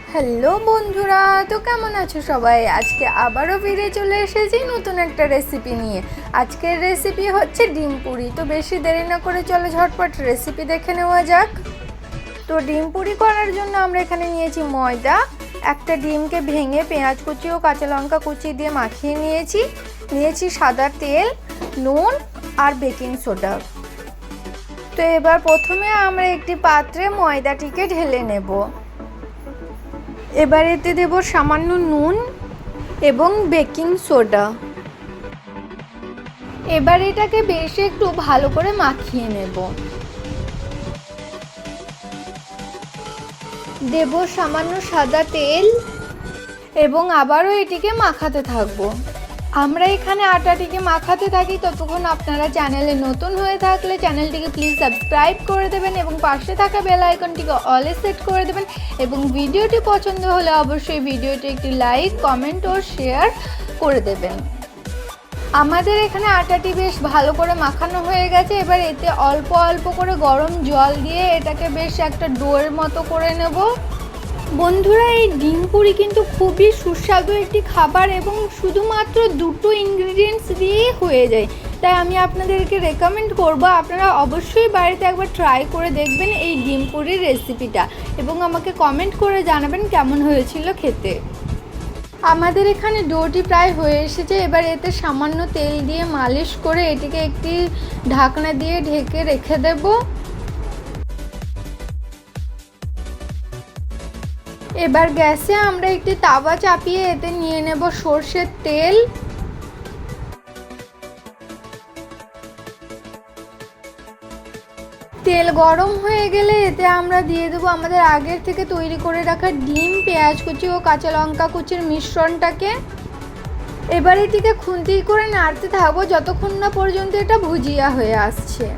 Hello বন্ধুরা, তো কেমন আছো সবাই? আজকে আবারও ফিরে চলে এসেছি নতুন একটা রেসিপি নিয়ে। আজকের রেসিপি হচ্ছে ডিম পুরি। তো বেশি দেরি না করে চলো ঝটপট রেসিপি দেখে নেওয়া যাক। তো ডিম পুরি করার জন্য আমরা এখানে নিয়েছি ময়দা, একটা ডিমকে ভেঙে পেঁয়াজ কুচি ও কাঁচা লঙ্কা কুচি দিয়ে মাখিয়ে নিয়েছি সাদা তেল, নুন আর বেকিং সোডা। তো এবার প্রথমে আমরা একটি পাত্রে ময়দাটিকে ঢেলে নেব। এবার এতে দেব সামান্য নুন এবং বেকিং সোডা। এবার এটাকে বেশ একটু ভালো করে মাখিয়ে নেব। দেব সামান্য সাদা তেল এবং আবারও এটিকে মাখাতে থাকবো। আমরা এখানে আটাটিকে মাখাতে থাকি, ততক্ষণ আপনারা চ্যানেলে নতুন হয়ে থাকলে চ্যানেলটিকে প্লিজ সাবস্ক্রাইব করে দেবেন এবং পাশে থাকা বেল আইকনটিকে অলে সেট করে দেবেন এবং ভিডিওটি পছন্দ হলে অবশ্যই ভিডিওটি একটি লাইক, কমেন্ট ও শেয়ার করে দেবেন। আমাদের এখানে আটাটি বেশ ভালো করে মাখানো হয়ে গেছে। এবার এতে অল্প অল্প করে গরম জল দিয়ে এটাকে বেশ একটা ডোয়ের মতো করে নেব। বন্ধুরা, এই ডিম পুরি কিন্তু খুবই সুস্বাদু একটি খাবার এবং শুধুমাত্র দুটো ইনগ্রিডিয়েন্টস দিয়েই হয়ে যায়। তাই আমি আপনাদেরকে রেকমেন্ড করব আপনারা অবশ্যই বাড়িতে একবার ট্রাই করে দেখবেন এই ডিম পুরির রেসিপিটা এবং আমাকে কমেন্ট করে জানাবেন কেমন হয়েছিল খেতে। আমাদের এখানে ডোটি প্রায় হয়ে এসেছে। এবার এতে সামান্য তেল দিয়ে মালিশ করে এটিকে একটি ঢাকনা দিয়ে ঢেকে রেখে দেব। এবার গ্যাসে আমরা একটি তাওয়া চাপিয়ে এতে নিয়ে নেব সরষের তেল। তেল গরম হয়ে গেলে এতে আমরা দিয়ে দেবো আমাদের আগের থেকে তৈরি করে রাখা ডিম, পেঁয়াজ কুচি ও কাঁচা লঙ্কা কুচির মিশ্রণটাকে। এবার এটিকে খুন্তি করে নাড়তে থাকবো যতক্ষণ না পর্যন্ত এটা ভুজিয়া হয়ে আসছে।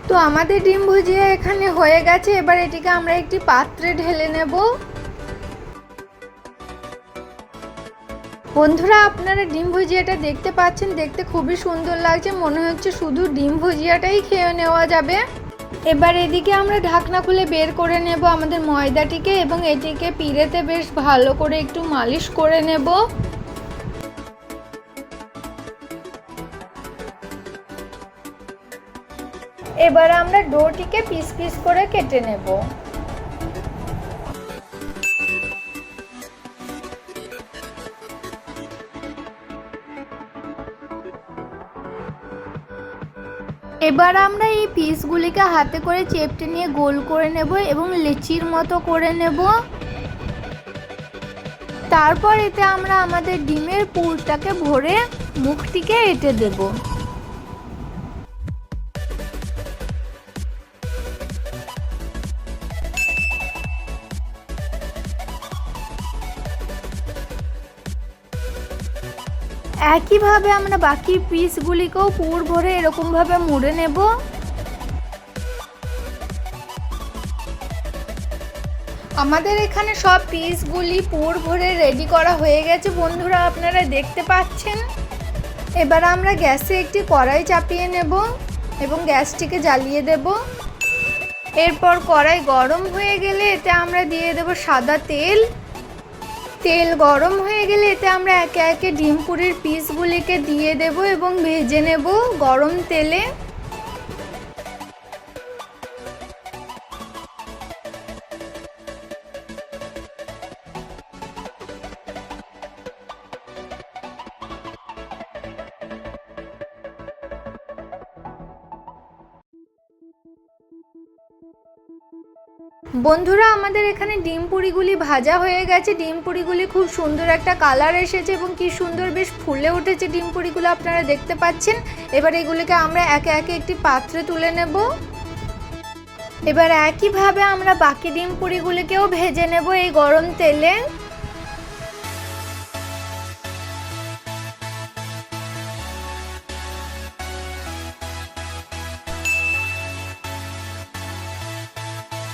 তো আমাদের ডিম ভুজিয়া এখানে হয়ে গেছে। এবার এটিকে আমরা একটি পাত্রে ঢেলে নেব। বন্ধুরা, আপনারা ডিম ভুজিয়াটা দেখতে পাচ্ছেন, দেখতে খুবই সুন্দর লাগছে। মনে হচ্ছে শুধু ডিম ভুজিয়াটাই খেয়ে নেওয়া যাবে। এবার এদিকে আমরা ঢাকনা খুলে বের করে নেব আমাদের ময়দাটিকে এবং এটিকে পিড়েতে বেশ ভালো করে একটু মালিশ করে নেব। এবার আমরা ডোটিকে পিস পিস করে কেটে নেব। এবার আমরা এই পিসগুলিকে হাতে করে চেপটে নিয়ে গোল করে নেব এবং লেচির মতো করে নেব। তারপর এতে আমরা আমাদের ডিমের পুরটাকে ভরে মুখটিকে এঁটে দেব। একইভাবে আমরা বাকি পিসগুলিকেও পুর ভরে এরকমভাবে মুড়ে নেব। আমাদের এখানে সব পিসগুলি পুর ভরে রেডি করা হয়ে গেছে বন্ধুরা, আপনারা দেখতে পাচ্ছেন। এবার আমরা গ্যাসে একটি কড়াই চাপিয়ে নেব এবং গ্যাসটিকে জ্বালিয়ে দেব। এরপর কড়াই গরম হয়ে গেলে এতে আমরা দিয়ে দেব সাদা তেল। তেল গরম হয়ে গেলে এতে আমরা একে একে ডিম পুরির পিসগুলিকে দিয়ে দেব এবং ভেজে নেব গরম তেলে। বন্ধুরা, আমাদের এখানে ডিম পুরিগুলি ভাজা হয়ে গেছে। ডিম পুরিগুলি খুব সুন্দর একটা কালার এসেছে এবং কি সুন্দর বেশ ফুলে উঠেছে ডিম পুরিগুলো, আপনারা দেখতে পাচ্ছেন। এবার এগুলিকে আমরা একে একে একটি পাত্রে তুলে নেব। এবার একইভাবে আমরা বাকি ডিম পুরিগুলিকেও ভেজে নেব এই গরম তেলে।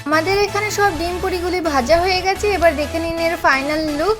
আমাদের এখানে সব ডিম পুরিগুলি ভাজা হয়ে গেছে। এবার দেখে নিন এর ফাইনাল লুক।